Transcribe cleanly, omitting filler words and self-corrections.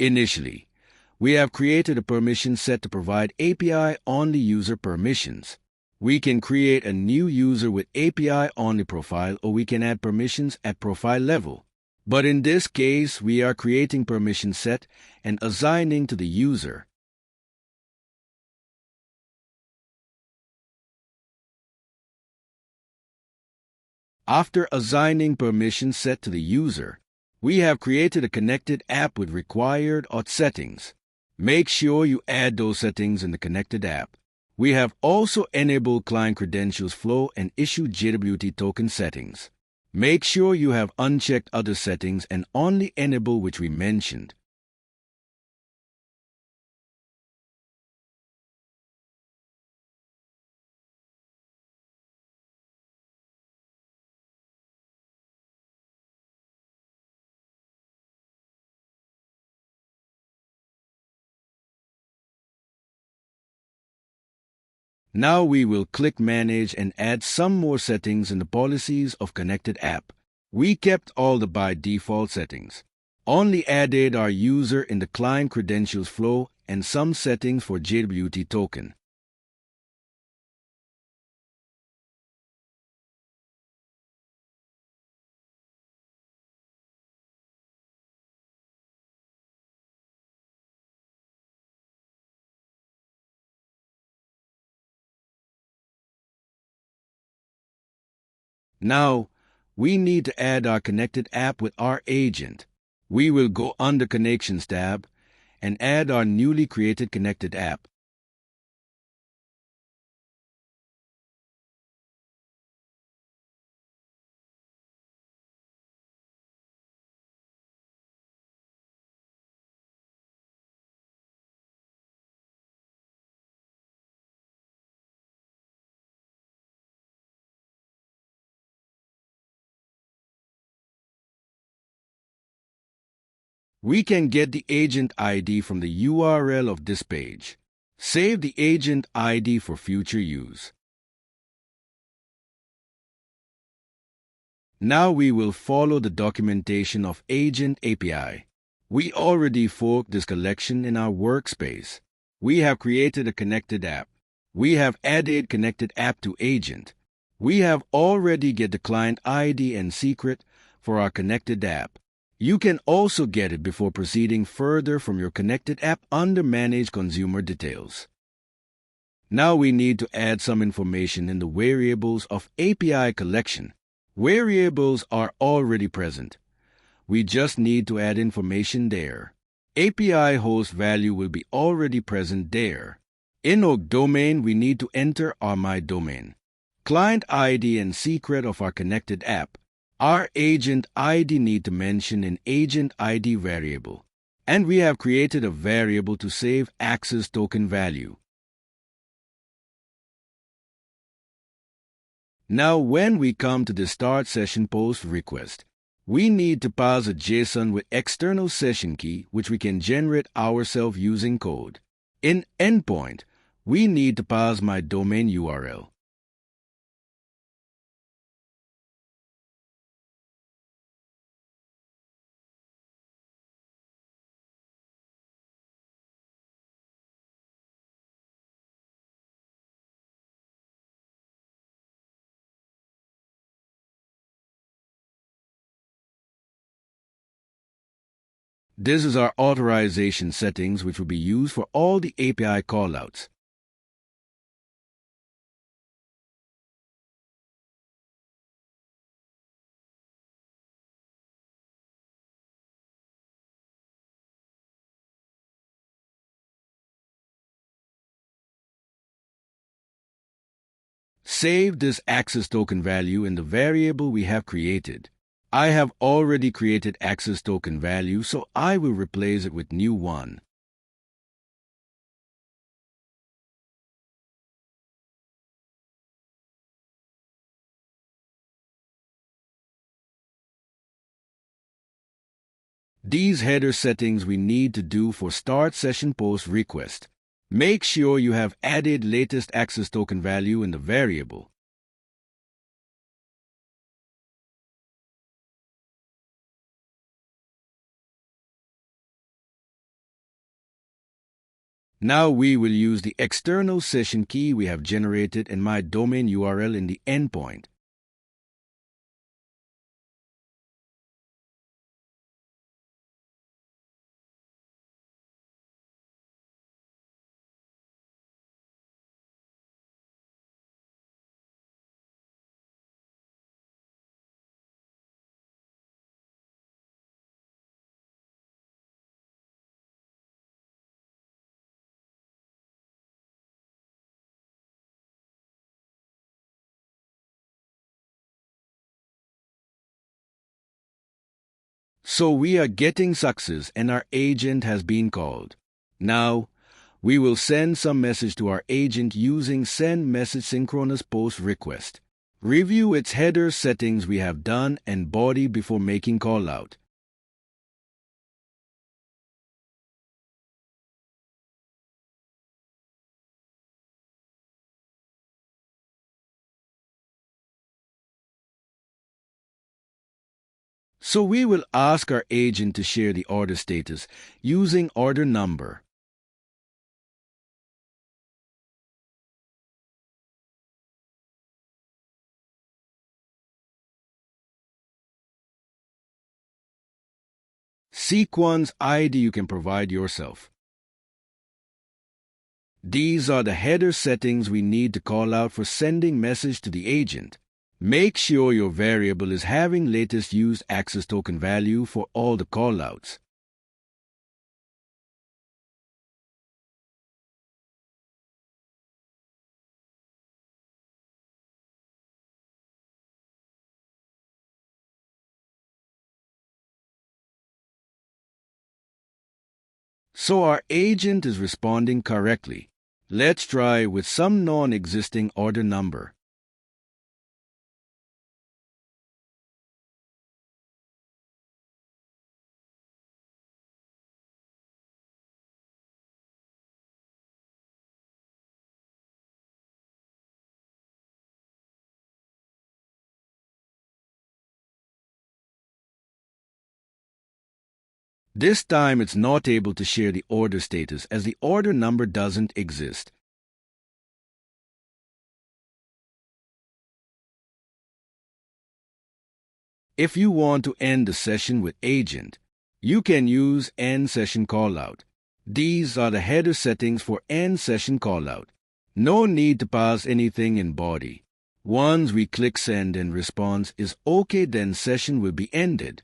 Initially, we have created a permission set to provide API-only user permissions. We can create a new user with API-only profile, or we can add permissions at profile level. But in this case, we are creating permission set and assigning to the user. After assigning permission set to the user, we have created a connected app with required auth settings. Make sure you add those settings in the connected app. We have also enabled client credentials flow and issued JWT token settings. Make sure you have unchecked other settings and only enable which we mentioned. Now we will click Manage and add some more settings in the policies of Connected App. We kept all the by default settings. Only added our user in the client credentials flow and some settings for JWT token. Now, we need to add our connected app with our agent. We will go under Connections tab and add our newly created connected app. We can get the agent ID from the URL of this page. Save the agent ID for future use. Now we will follow the documentation of Agent API. We already forked this collection in our workspace. We have created a connected app. We have added connected app to agent. We have already get the client ID and secret for our connected app. You can also get it before proceeding further from your connected app under Manage Consumer Details. Now we need to add some information in the variables of API collection. Variables are already present. We just need to add information there. API host value will be already present there. In our domain, we need to enter our my domain, client ID and secret of our connected app. Our agent ID need to mention an agent ID variable, and we have created a variable to save access token value. Now when we come to the start session post request, we need to pass a JSON with external session key which we can generate ourselves using code. In endpoint, we need to pass my domain URL. This is our authorization settings which will be used for all the API callouts. Save this access token value in the variable we have created. I have already created access token value, so I will replace it with new one. These header settings we need to do for start session post request. Make sure you have added latest access token value in the variable. Now we will use the external session key we have generated in my domain URL in the endpoint. So we are getting success and our agent has been called. Now, we will send some message to our agent using send message synchronous post request. Review its header settings we have done and body before making call out. So we will ask our agent to share the order status using order number. Sequence ID you can provide yourself. These are the header settings we need to call out for sending message to the agent. Make sure your variable is having latest used access token value for all the callouts. So our agent is responding correctly. Let's try with some non-existing order number. This time it's not able to share the order status as the order number doesn't exist. If you want to end the session with agent, you can use end session callout. These are the header settings for end session callout. No need to pass anything in body. Once we click send and response is OK, then session will be ended.